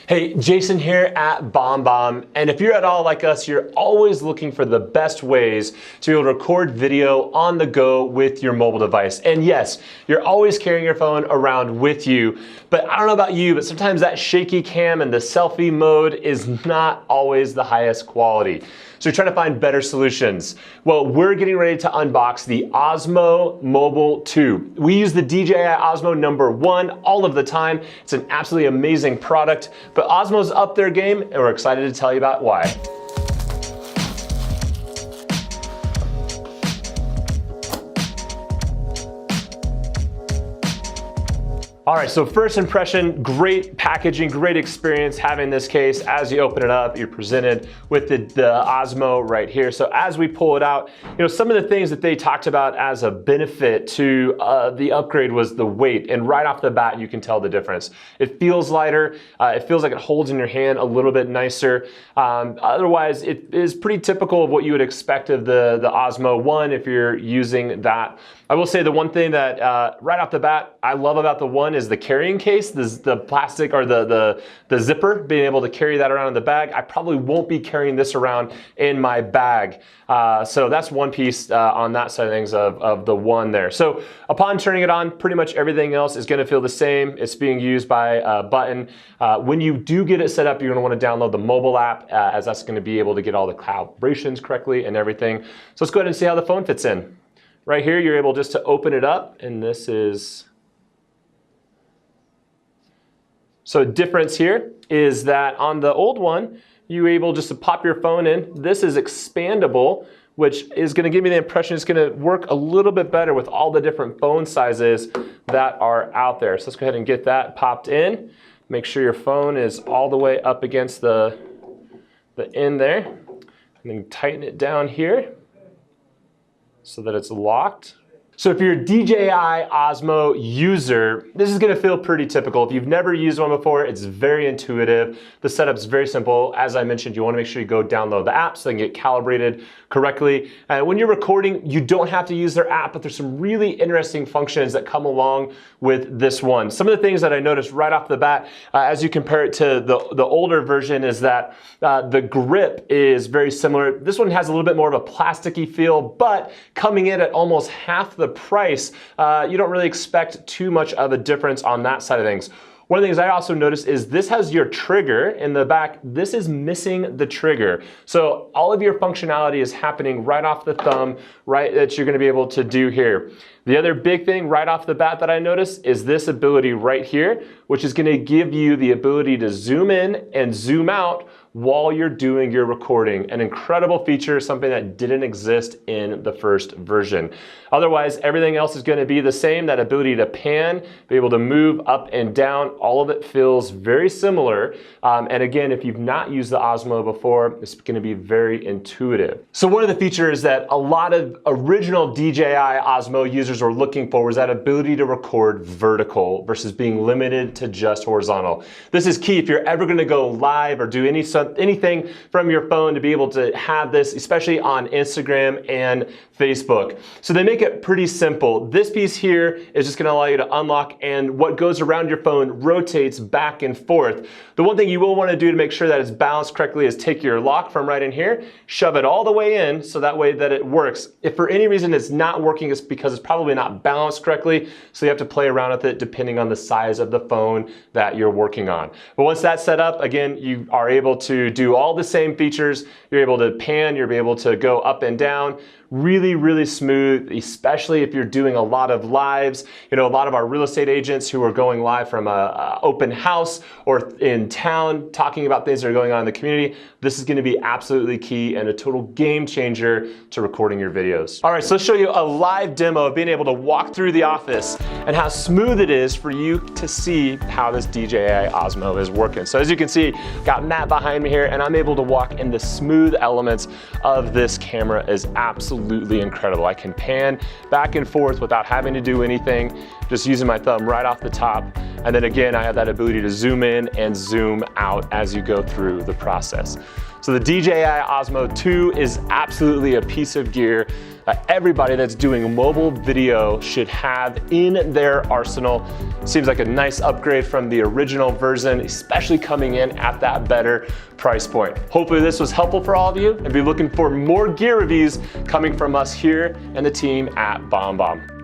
Hey, Jason here at BombBomb, and if you're at all like us, you're always looking for the best ways to be able to record video on the go with your mobile device. And yes, you're always carrying your phone around with you, but I don't know about you, but sometimes that shaky cam and the selfie mode is not always the highest quality. So you're trying to find better solutions. Well, we're getting ready to unbox the Osmo Mobile 2. We use the DJI Osmo #1 all of the time. It's an absolutely amazing product, but Osmo's up their game and we're excited to tell you about why. All right, so first impression, great packaging, great experience having this case. As you open it up, you're presented with the Osmo right here. So as we pull it out, some of the things that they talked about as a benefit to the upgrade was the weight. And right off the bat, you can tell the difference. It feels lighter. It feels like it holds in your hand a little bit nicer. Otherwise, it is pretty typical of what you would expect of the Osmo 1 if you're using that. I will say the one thing that right off the bat I love about the one is the carrying case, the plastic or the zipper, being able to carry that around in the bag. I probably won't be carrying this around in my bag. So that's one piece on that side of things of the one there. So upon turning it on, pretty much everything else is gonna feel the same. It's being used by a button. When you do get it set up, you're gonna wanna download the mobile app as that's gonna be able to get all the calibrations correctly and everything. So let's go ahead and see how the phone fits in. Right here, you're able just to open it up, and this is... So difference here is that on the old one, you're able just to pop your phone in. This is expandable, which is gonna give me the impression it's gonna work a little bit better with all the different phone sizes that are out there. So let's go ahead and get that popped in. Make sure your phone is all the way up against the end there. And then tighten it down here so that it's locked. So if you're a DJI Osmo user, this is gonna feel pretty typical. If you've never used one before, it's very intuitive. The setup's very simple. As I mentioned, you wanna make sure you go download the app so they can get calibrated correctly. When you're recording, you don't have to use their app, but there's some really interesting functions that come along with this one. Some of the things that I noticed right off the bat, as you compare it to the older version, is that the grip is very similar. This one has a little bit more of a plasticky feel, but coming in at almost half the price, you don't really expect too much of a difference on that side of things. One of the things I also noticed is this has your trigger in the back. This is missing the trigger. So all of your functionality is happening right off the thumb, right, that you're gonna be able to do here. The other big thing right off the bat that I noticed is this ability right here, which is gonna give you the ability to zoom in and zoom out while you're doing your recording. An incredible feature, something that didn't exist in the first version. Otherwise, everything else is gonna be the same. That ability to pan, be able to move up and down, all of it feels very similar. And again, if you've not used the Osmo before, it's gonna be very intuitive. So one of the features that a lot of original DJI Osmo users were looking for was that ability to record vertical versus being limited to just horizontal. This is key if you're ever gonna go live or do anything from your phone, to be able to have this, especially on Instagram and Facebook. So they make it pretty simple. This piece here is just gonna allow you to unlock, and what goes around your phone rotates back and forth. The one thing you will wanna do to make sure that it's balanced correctly is take your lock from right in here, shove it all the way in so that way that it works. If for any reason it's not working, it's because it's probably not balanced correctly, so you have to play around with it depending on the size of the phone that you're working on. But once that's set up, again, you are able to do all the same features. You're able to pan, you're able to go up and down. Really, really smooth, especially if you're doing a lot of lives. A lot of our real estate agents who are going live from a open house or in town talking about things that are going on in the community, this is gonna be absolutely key and a total game changer to recording your videos. All right, so let's show you a live demo of being able to walk through the office and how smooth it is for you to see how this DJI Osmo is working. So as you can see, got Matt behind me here, and I'm able to walk in the smooth elements of this camera is absolutely incredible. I can pan back and forth without having to do anything, just using my thumb right off the top. And then again, I have that ability to zoom in and zoom out as you go through the process. So the DJI Osmo 2 is absolutely a piece of gear. that everybody that's doing mobile video should have in their arsenal. Seems like a nice upgrade from the original version, especially coming in at that better price point. Hopefully this was helpful for all of you, and be looking for more gear reviews coming from us here and the team at BombBomb.